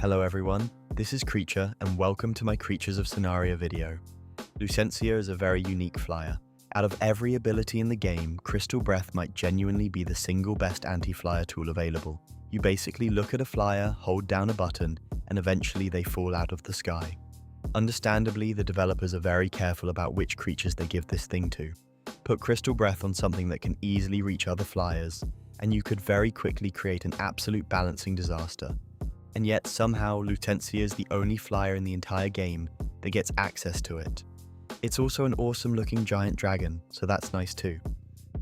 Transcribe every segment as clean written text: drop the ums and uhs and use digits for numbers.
Hello everyone, this is Creature and welcome to my Creatures of Sonaria video. Lucensia is a very unique flyer. Out of every ability in the game, Crystal Breath might genuinely be the single best anti-flyer tool available. You basically look at a flyer, hold down a button, and eventually they fall out of the sky. Understandably, the developers are very careful about which creatures they give this thing to. Put Crystal Breath on something that can easily reach other flyers, and you could very quickly create an absolute balancing disaster. And yet somehow Lucensia is the only flyer in the entire game that gets access to it. It's also an awesome looking giant dragon, so that's nice too.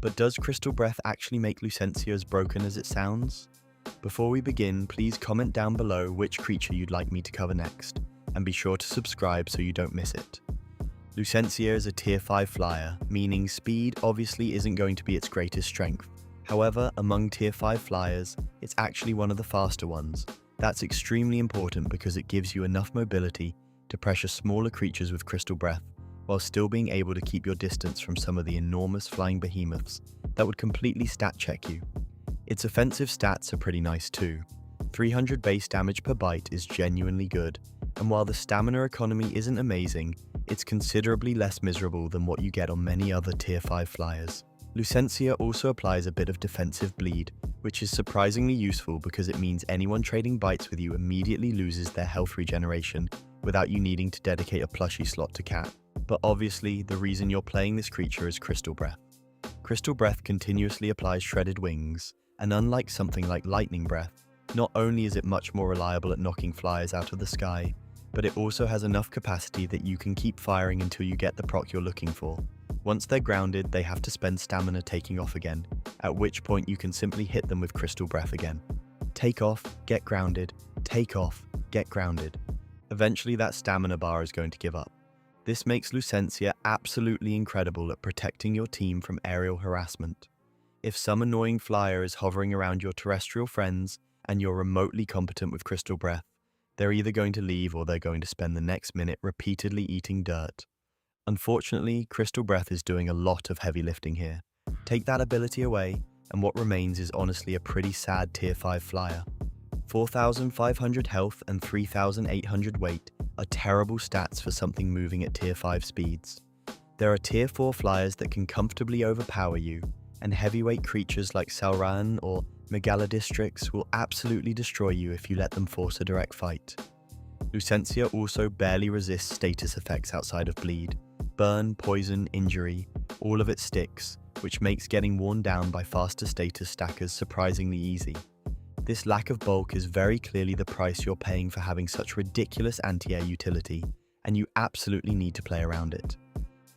But does Crystal Breath actually make Lucensia as broken as it sounds? Before we begin, please comment down below which creature you'd like me to cover next, and be sure to subscribe so you don't miss it. Lucensia is a tier 5 flyer, meaning speed obviously isn't going to be its greatest strength. However, among tier 5 flyers, it's actually one of the faster ones. That's extremely important because it gives you enough mobility to pressure smaller creatures with Crystal Breath, while still being able to keep your distance from some of the enormous flying behemoths that would completely stat check you. Its offensive stats are pretty nice too. 300 base damage per bite is genuinely good, and while the stamina economy isn't amazing, it's considerably less miserable than what you get on many other tier 5 flyers. Lucensia also applies a bit of defensive bleed, which is surprisingly useful because it means anyone trading bites with you immediately loses their health regeneration without you needing to dedicate a plushie slot to cat. But obviously, the reason you're playing this creature is Crystal Breath. Crystal Breath continuously applies shredded wings, and unlike something like Lightning Breath, not only is it much more reliable at knocking flyers out of the sky, but it also has enough capacity that you can keep firing until you get the proc you're looking for. Once they're grounded, they have to spend stamina taking off again, at which point you can simply hit them with Crystal Breath again. Take off, get grounded, take off, get grounded. Eventually that stamina bar is going to give up. This makes Lucensia absolutely incredible at protecting your team from aerial harassment. If some annoying flyer is hovering around your terrestrial friends and you're remotely competent with Crystal Breath, they're either going to leave or they're going to spend the next minute repeatedly eating dirt. Unfortunately, Crystal Breath is doing a lot of heavy lifting here. Take that ability away, and what remains is honestly a pretty sad tier 5 flyer. 4,500 health and 3,800 weight are terrible stats for something moving at tier 5 speeds. There are tier 4 flyers that can comfortably overpower you, and heavyweight creatures like Sauron or Megalodistrix will absolutely destroy you if you let them force a direct fight. Lucensia also barely resists status effects outside of bleed. Burn, poison, injury, all of it sticks, which makes getting worn down by faster status stackers surprisingly easy. This lack of bulk is very clearly the price you're paying for having such ridiculous anti-air utility, and you absolutely need to play around it.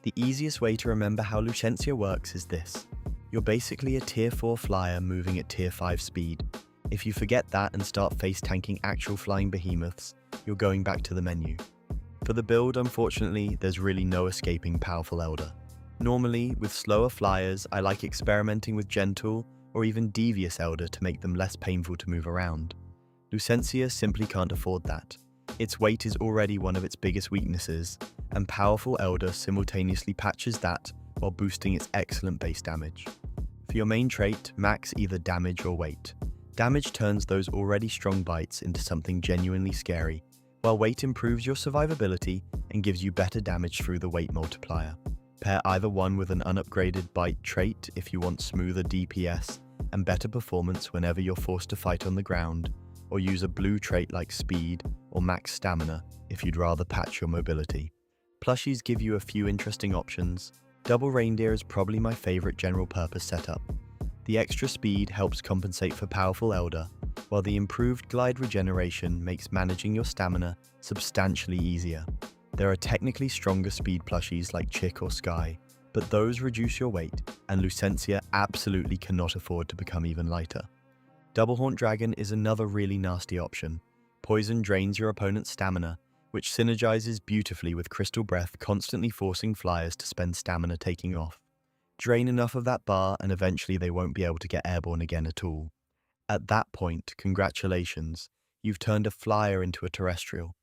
The easiest way to remember how Lucensia works is this. You're basically a tier 4 flyer moving at tier 5 speed. If you forget that and start face tanking actual flying behemoths, you're going back to the menu. For the build, unfortunately, there's really no escaping Powerful Elder. Normally, with slower flyers, I like experimenting with Gentle or even Devious Elder to make them less painful to move around. Lucensia simply can't afford that. Its weight is already one of its biggest weaknesses, and Powerful Elder simultaneously patches that while boosting its excellent base damage. For your main trait, max either damage or weight. Damage turns those already strong bites into something genuinely scary, while weight improves your survivability and gives you better damage through the weight multiplier. Pair either one with an unupgraded bite trait if you want smoother DPS and better performance whenever you're forced to fight on the ground, or use a blue trait like speed or max stamina if you'd rather patch your mobility. Plushies give you a few interesting options. Double Reindeer is probably my favorite general purpose setup. The extra speed helps compensate for Powerful Elder, while the improved glide regeneration makes managing your stamina substantially easier. There are technically stronger speed plushies like Chick or Sky, but those reduce your weight, and Lucensia absolutely cannot afford to become even lighter. Double Horn Dragon is another really nasty option. Poison drains your opponent's stamina, which synergizes beautifully with Crystal Breath constantly forcing flyers to spend stamina taking off. Drain enough of that bar and eventually they won't be able to get airborne again at all. At that point, congratulations, you've turned a flyer into a terrestrial.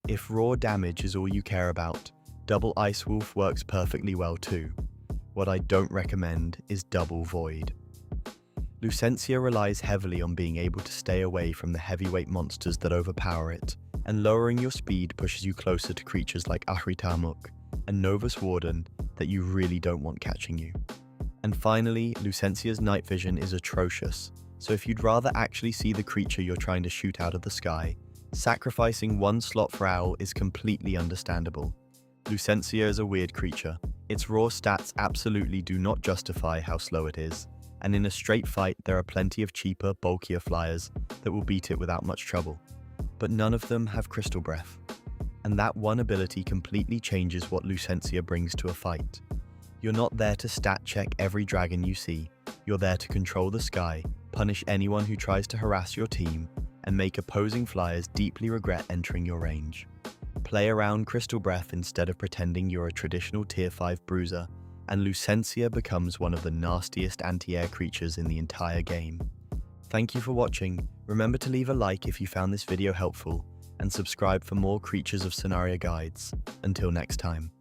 If raw damage is all you care about, Double Ice Wolf works perfectly well too. What I don't recommend is Double Void. Lucensia relies heavily on being able to stay away from the heavyweight monsters that overpower it, and lowering your speed pushes you closer to creatures like Ahritamuk and Novus Warden that you really don't want catching you. And finally, Lucensia's night vision is atrocious, so if you'd rather actually see the creature you're trying to shoot out of the sky, sacrificing one slot for Owl is completely understandable. Lucensia is a weird creature. Its raw stats absolutely do not justify how slow it is, and in a straight fight there are plenty of cheaper, bulkier flyers that will beat it without much trouble. But none of them have Crystal Breath, and that one ability completely changes what Lucensia brings to a fight. You're not there to stat check every dragon you see, you're there to control the sky, punish anyone who tries to harass your team, and make opposing flyers deeply regret entering your range. Play around Crystal Breath instead of pretending you're a traditional Tier 5 bruiser, and Lucensia becomes one of the nastiest anti-air creatures in the entire game. Thank you for watching. Remember to leave a like if you found this video helpful, and subscribe for more Creatures of Sonaria guides. Until next time.